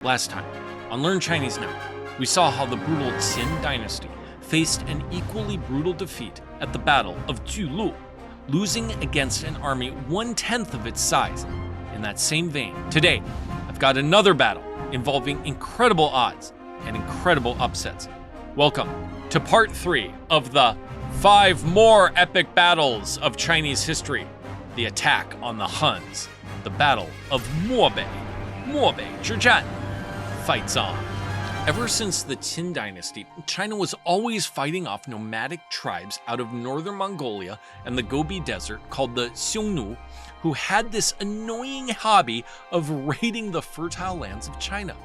Last time, on Learn Chinese Now, we saw how the brutal Qin dynasty faced an equally brutal defeat at the Battle of Julu, losing against an army 1/10 of its size. In that same vein, today, I've got another battle involving incredible odds and incredible upsets. Welcome to part 3 of the 5 more epic battles of Chinese history. The attack on the Huns, the Battle of Mobei, Mòběi zhizhan, fights on. Ever since the Qin dynasty, China was always fighting off nomadic tribes out of northern Mongolia and the Gobi Desert called the Xiongnu, who had this annoying hobby of raiding the fertile lands of China.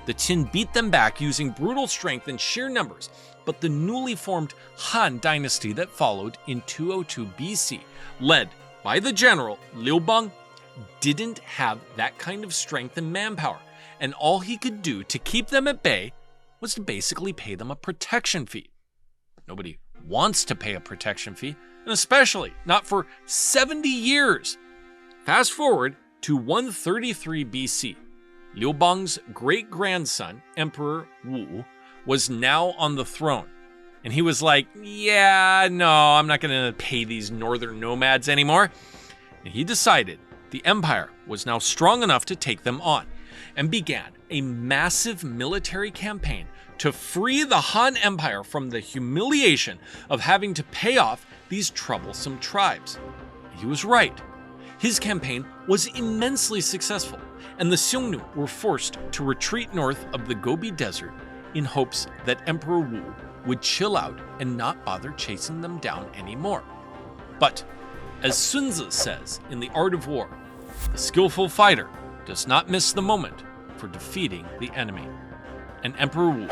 The Qin beat them back using brutal strength and sheer numbers, but the newly formed Han dynasty that followed in 202 BC, led by the general Liu Bang, didn't have that kind of strength and manpower, and all he could do to keep them at bay was to basically pay them a protection fee. Nobody wants to pay a protection fee, and especially not for 70 years. Fast forward to 133 BC. Liu Bang's great-grandson, Emperor Wu, was now on the throne. And he was like, yeah, no, I'm not going to pay these northern nomads anymore. And he decided the empire was now strong enough to take them on, and began a massive military campaign to free the Han Empire from the humiliation of having to pay off these troublesome tribes. He was right. His campaign was immensely successful, and the Xiongnu were forced to retreat north of the Gobi Desert in hopes that Emperor Wu would chill out and not bother chasing them down anymore. But, as Sun Tzu says in The Art of War, the skillful fighter does not miss the moment for defeating the enemy. And Emperor Wu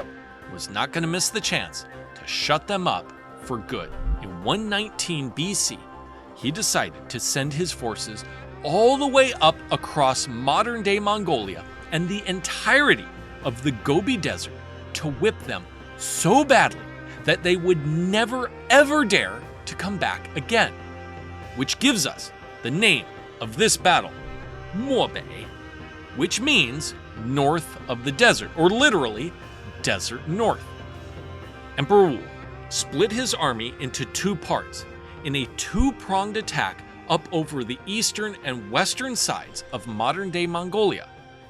was not going to miss the chance to shut them up for good. In 119 BC, he decided to send his forces all the way up across modern-day Mongolia and the entirety of the Gobi Desert to whip them so badly that they would never ever dare to come back again. Which gives us the name of this battle, Mòběi, which means north of the desert, or literally desert north. Emperor Wu split his army into 2 parts in a 2-pronged attack up over the eastern and western sides of modern-day Mongolia.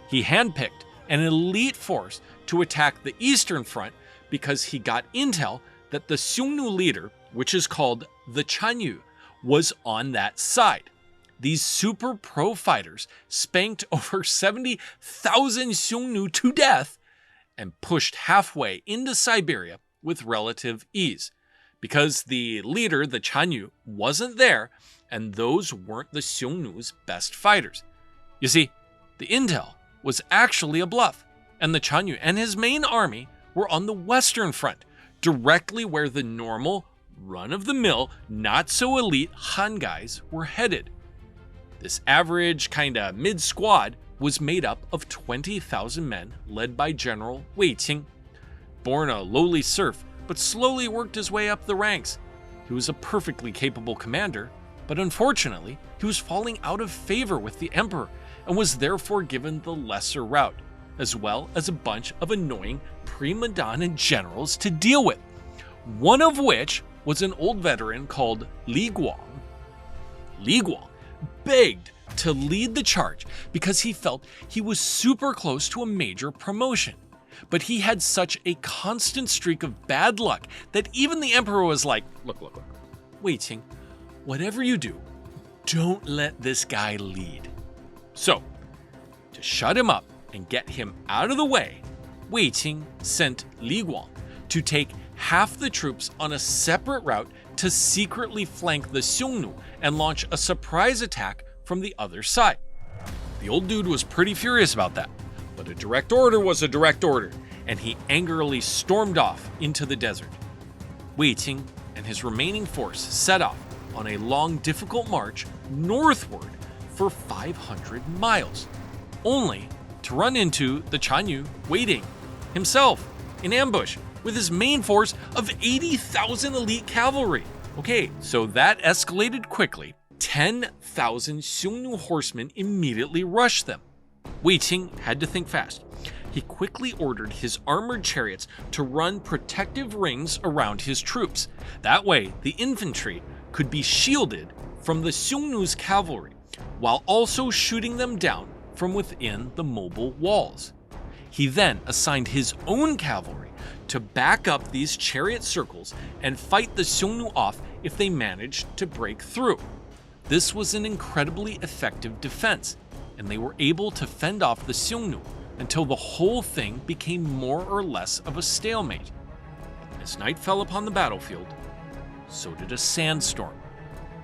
He handpicked an elite force to attack the eastern front because he got intel that the Xiongnu leader, which is called the Chanyu, was on that side. These super pro fighters spanked over 70,000 Xiongnu to death and pushed halfway into Siberia with relative ease, because the leader, the Chanyu, wasn't there, and those weren't the Xiongnu's best fighters. You see, the intel was actually a bluff, and the Chanyu and his main army were on the western front, directly where the normal, run-of-the-mill, not-so-elite Han guys were headed. This average, kinda mid-squad was made up of 20,000 men led by General Wèi Qīng. Born a lowly serf, but slowly worked his way up the ranks. He was a perfectly capable commander, but unfortunately, he was falling out of favor with the emperor and was therefore given the lesser route, as well as a bunch of annoying prima donna generals to deal with, one of which was an old veteran called Li Guang. Li Guang begged to lead the charge because he felt he was super close to a major promotion. But he had such a constant streak of bad luck that even the emperor was like, look, Wèi Qīng, whatever you do, don't let this guy lead. So, to shut him up and get him out of the way, Wèi Qīng sent Li Guang to take half the troops on a separate route to secretly flank the Xiongnu and launch a surprise attack from the other side. The old dude was pretty furious about that, but a direct order was a direct order, and he angrily stormed off into the desert. Wèi Qīng and his remaining force set off on a long, difficult march northward for 500 miles, only to run into the Chanyu waiting himself in ambush with his main force of 80,000 elite cavalry. Okay, so that escalated quickly. 10,000 Xiongnu horsemen immediately rushed them. Wèi Qīng had to think fast. he quickly ordered his armored chariots to run protective rings around his troops. That way, the infantry could be shielded from the Xiongnu's cavalry, while also shooting them down from within the mobile walls. He then assigned his own cavalry to back up these chariot circles and fight the Xiongnu off if they managed to break through. This was an incredibly effective defense, and they were able to fend off the Xiongnu until the whole thing became more or less of a stalemate. As night fell upon the battlefield, so did a sandstorm.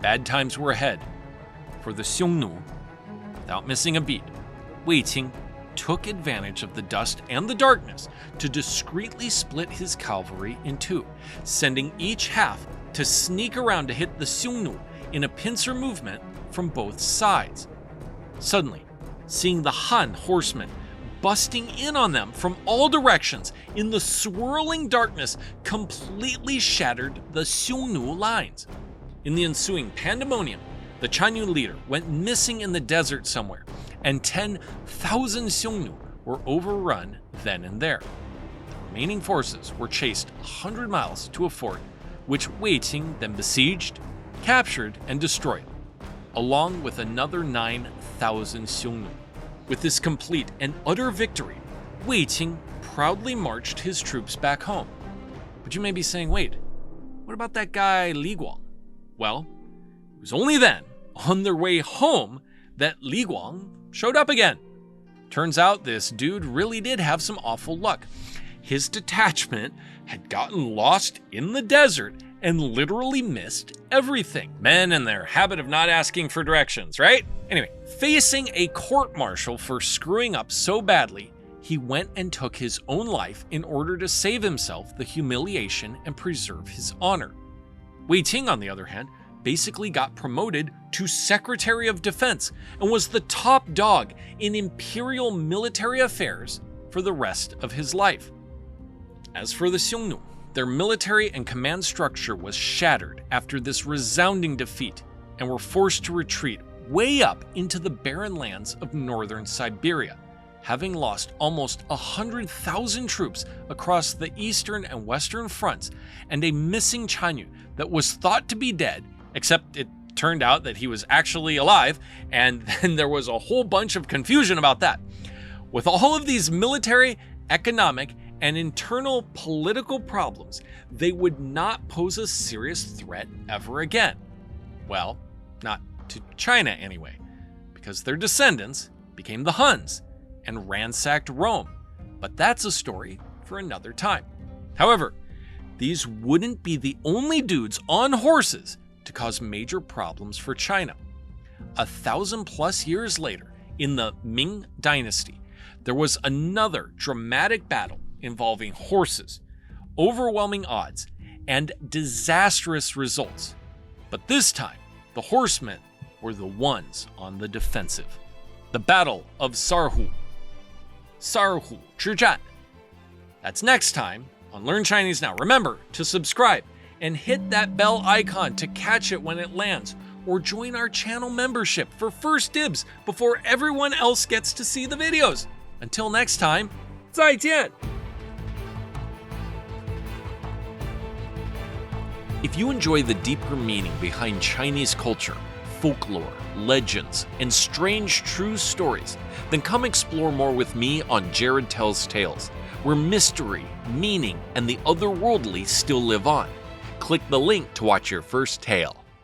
Bad times were ahead. For the Xiongnu, without missing a beat, Wèi Qīng took advantage of the dust and the darkness to discreetly split his cavalry in two, sending each half to sneak around to hit the Xiongnu in a pincer movement from both sides. Suddenly, seeing the Han horsemen busting in on them from all directions in the swirling darkness completely shattered the Xiongnu lines. In the ensuing pandemonium, the Chanyu leader went missing in the desert somewhere, and 10,000 Xiongnu were overrun then and there. The remaining forces were chased 100 miles to a fort, which Wèi Qīng then besieged, captured, and destroyed, along with another 9,000 Xiongnu. With this complete and utter victory, Wèi Qīng proudly marched his troops back home. But you may be saying, wait, what about that guy Guang? Well, it was only then, on their way home, that Guang showed up again. Turns out this dude really did have some awful luck. His detachment had gotten lost in the desert and literally missed everything. Men and their habit of not asking for directions, right? Anyway, facing a court-martial for screwing up so badly, he went and took his own life in order to save himself the humiliation and preserve his honor. Wèi Qīng, on the other hand, basically got promoted to Secretary of Defense and was the top dog in imperial military affairs for the rest of his life. As for the Xiongnu, their military and command structure was shattered after this resounding defeat and were forced to retreat way up into the barren lands of northern Siberia, having lost almost 100,000 troops across the eastern and western fronts and a missing Chanyu that was thought to be dead, except it turned out that he was actually alive, and then there was a whole bunch of confusion about that. With all of these military, economic, and internal political problems, they would not pose a serious threat ever again. Well, not to China anyway, because their descendants became the Huns and ransacked Rome, but that's a story for another time. However, these wouldn't be the only dudes on horses to cause major problems for China. 1,000+ years later, in the Ming Dynasty, there was another dramatic battle involving horses, overwhelming odds, and disastrous results. But this time, the horsemen were the ones on the defensive. The Battle of Sarhu. Sarhu 之战. That's next time on Learn Chinese Now. Remember to subscribe and hit that bell icon to catch it when it lands, or join our channel membership for first dibs before everyone else gets to see the videos. Until next time, 再见! If you enjoy the deeper meaning behind Chinese culture, folklore, legends, and strange true stories, then come explore more with me on Jared Tells Tales, where mystery, meaning, and the otherworldly still live on. Click the link to watch your first tale.